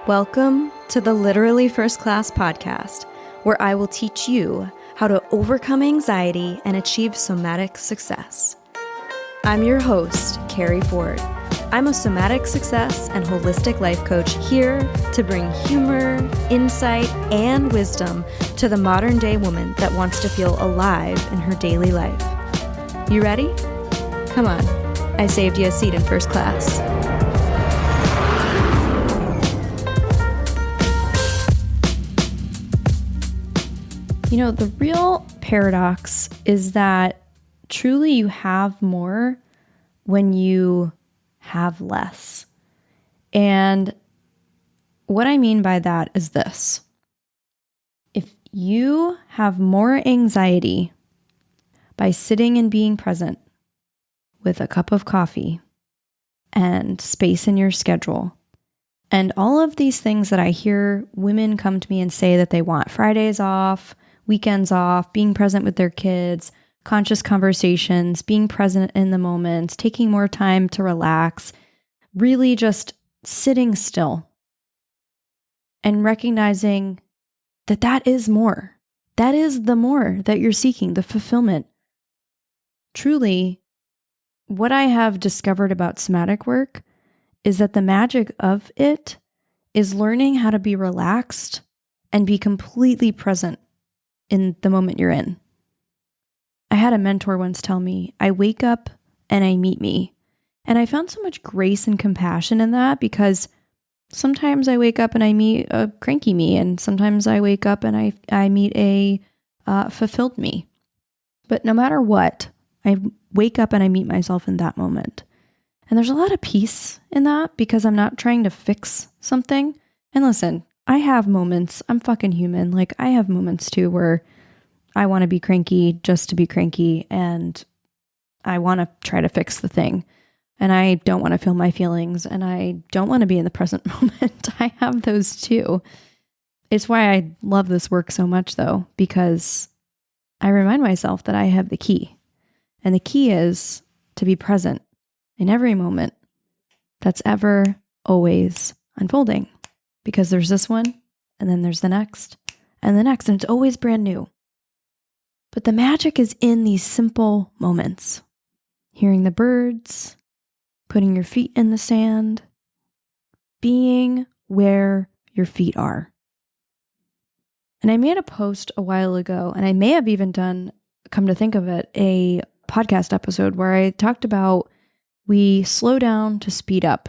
Welcome to the Literally First Class podcast, where I will teach you how to overcome anxiety and achieve somatic success. I'm your host, Keri Ford. I'm a somatic success and holistic life coach here to bring humor, insight, and wisdom to the modern day woman that wants to feel alive in her daily life. You ready? Come on, I saved you a seat in first class. You know, the real paradox is that truly you have more when you have less. And what I mean by that is this. If you have more anxiety by sitting and being present with a cup of coffee and space in your schedule, and all of these things that I hear women come to me and say that they want, Fridays off, weekends off, being present with their kids, conscious conversations, being present in the moment, taking more time to relax, really just sitting still and recognizing that that is more. That is the more that you're seeking, the fulfillment. Truly, what I have discovered about somatic work is that the magic of it is learning how to be relaxed and be completely present in the moment you're in. I had a mentor once tell me, I wake up and I meet me. And I found so much grace and compassion in that because sometimes I wake up and I meet a cranky me, and sometimes I wake up and I meet a fulfilled me. But no matter what, I wake up and I meet myself in that moment. And there's a lot of peace in that because I'm not trying to fix something. And listen, I have moments, I'm fucking human. Like I have moments too where I want to be cranky just to be cranky, and I want to try to fix the thing. And I don't want to feel my feelings, and I don't want to be in the present moment. I have those too. It's why I love this work so much though, because I remind myself that I have the key. And the key is to be present in every moment that's ever, always unfolding. Because there's this one, and then there's the next, and it's always brand new. But the magic is in these simple moments. Hearing the birds, putting your feet in the sand, being where your feet are. And I made a post a while ago, and I may have even done, come to think of it, a podcast episode where I talked about we slow down to speed up.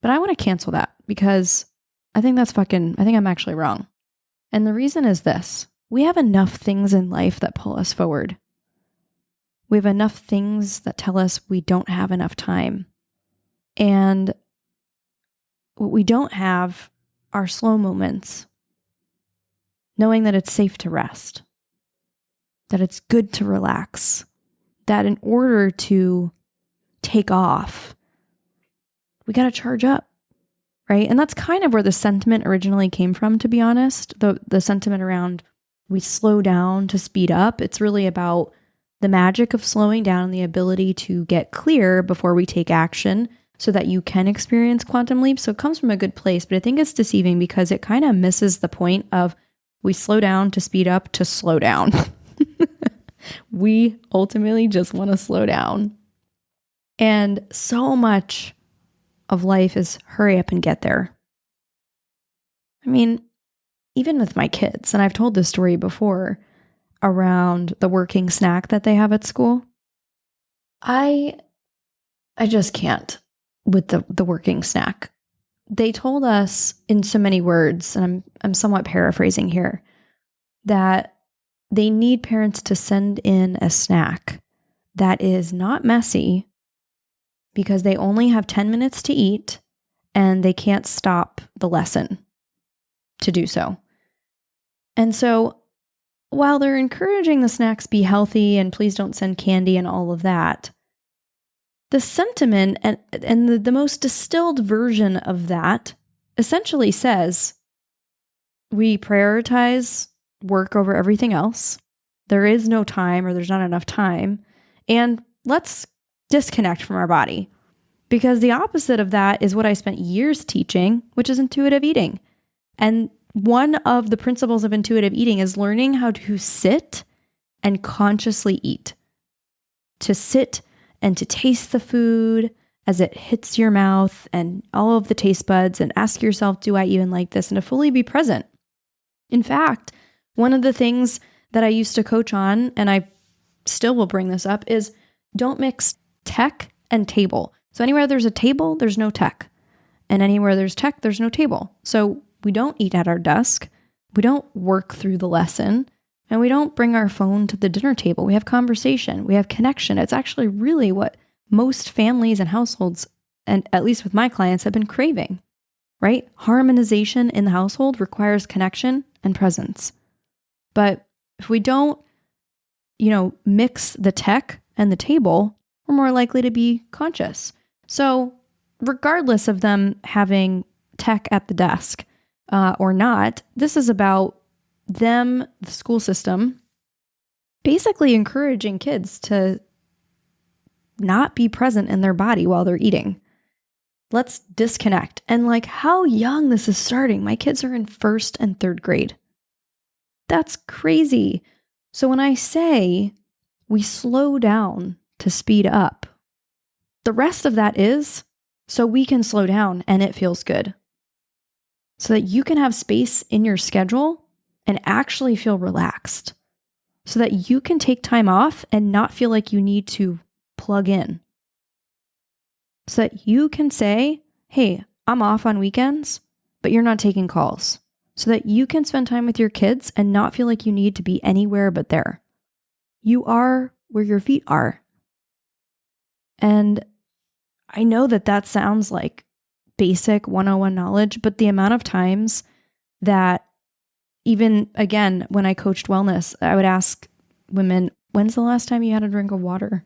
But I want to cancel that because I think I'm actually wrong. And the reason is this. We have enough things in life that pull us forward. We have enough things that tell us we don't have enough time. And what we don't have are slow moments. Knowing that it's safe to rest. That it's good to relax. That in order to take off, we got to charge up. Right? And that's kind of where the sentiment originally came from, to be honest. The sentiment around we slow down to speed up. It's really about the magic of slowing down and the ability to get clear before we take action so that you can experience quantum leaps. So it comes from a good place, but I think it's deceiving because it kind of misses the point of we slow down to speed up to slow down. We ultimately just want to slow down. And so much of life is hurry up and get there. I mean, even with my kids, and I've told this story before around the working snack that they have at school. I just can't with the working snack. They told us in so many words, and I'm somewhat paraphrasing here, that they need parents to send in a snack that is not messy, because they only have 10 minutes to eat and they can't stop the lesson to do so. And so while they're encouraging the snacks be healthy and please don't send candy and all of that, the sentiment and the most distilled version of that essentially says we prioritize work over everything else. There is no time, or there's not enough time. And let's disconnect from our body Because the opposite of that is what I spent years teaching, which is intuitive eating. And one of the principles of intuitive eating is learning how to sit and consciously eat. To sit and to taste the food as it hits your mouth and all of the taste buds, and ask yourself, do I even like this? And to fully be present. In fact, one of the things that I used to coach on, and I still will bring this up, is don't mix tech and table. So anywhere there's a table, there's no tech. And anywhere there's tech, there's no table. So we don't eat at our desk. We don't work through the lesson. And we don't bring our phone to the dinner table. We have conversation. We have connection. It's actually really what most families and households, and at least with my clients, have been craving, right? Harmonization in the household requires connection and presence. But if we don't, mix the tech and the table, we're more likely to be conscious. So regardless of them having tech at the desk or not, this is about them, the school system, basically encouraging kids to not be present in their body while they're eating. Let's disconnect. And how young this is starting. My kids are in 1st and 3rd grade. That's crazy. So when I say we slow down to speed up, the rest of that is so we can slow down and it feels good. So that you can have space in your schedule and actually feel relaxed. So that you can take time off and not feel like you need to plug in. So that you can say, hey, I'm off on weekends, but you're not taking calls. So that you can spend time with your kids and not feel like you need to be anywhere but there. You are where your feet are. And I know that sounds like basic 101 knowledge, but the amount of times that even, again, when I coached wellness, I would ask women, when's the last time you had a drink of water?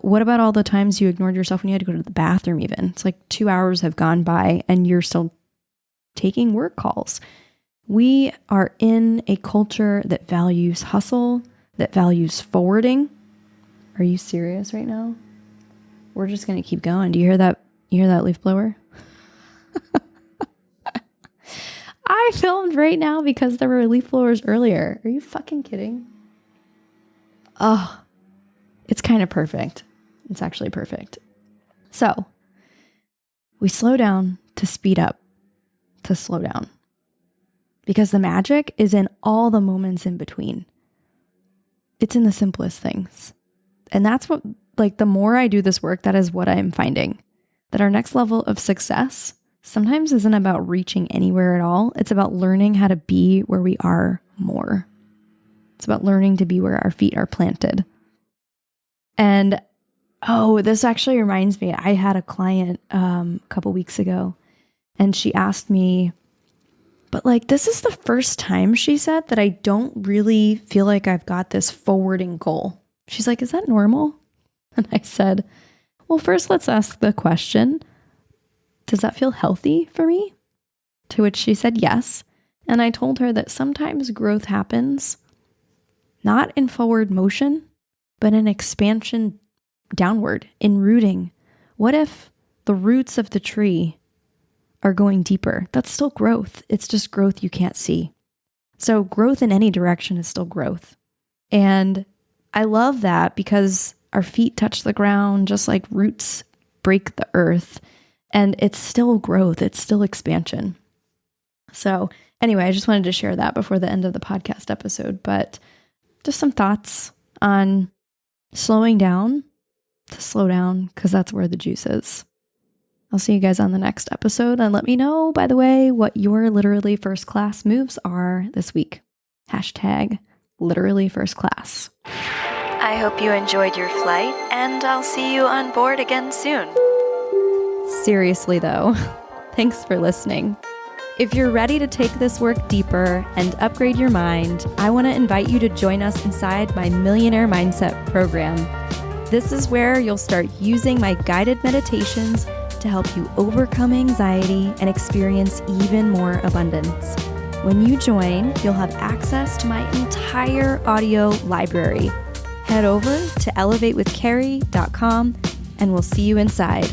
What about all the times you ignored yourself when you had to go to the bathroom even? It's like 2 hours have gone by and you're still taking work calls. We are in a culture that values hustle, that values forwarding. Are you serious right now? We're just going to keep going. Do you hear that? You hear that leaf blower? I filmed right now because there were leaf blowers earlier. Are you fucking kidding? Oh, it's kind of perfect. It's actually perfect. So we slow down to speed up, to slow down. Because the magic is in all the moments in between. It's in the simplest things. And that's what, the more I do this work, that is what I'm finding. That our next level of success sometimes isn't about reaching anywhere at all. It's about learning how to be where we are more. It's about learning to be where our feet are planted. And, this actually reminds me, I had a client a couple weeks ago, and she asked me, but this is the first time, she said, that I don't really feel like I've got this forwarding goal. She's like, is that normal? And I said, well, first let's ask the question, does that feel healthy for me? To which she said yes. And I told her that sometimes growth happens not in forward motion, but in expansion downward, in rooting. What if the roots of the tree are going deeper? That's still growth. It's just growth you can't see. So growth in any direction is still growth. And I love that because our feet touch the ground just like roots break the earth. And it's still growth. It's still expansion. So anyway, I just wanted to share that before the end of the podcast episode. But just some thoughts on slowing down to slow down, because that's where the juice is. I'll see you guys on the next episode, and let me know, by the way, what your literally first class moves are this week. #literally first class. I hope you enjoyed your flight, and I'll see you on board again soon. Seriously though, thanks for listening. If you're ready to take this work deeper and upgrade your mind, I want to invite you to join us inside my Millionaire Mindset program. This is where you'll start using my guided meditations to help you overcome anxiety and experience even more abundance. When you join, you'll have access to my entire audio library. Head over to elevatewithkeri.com and we'll see you inside.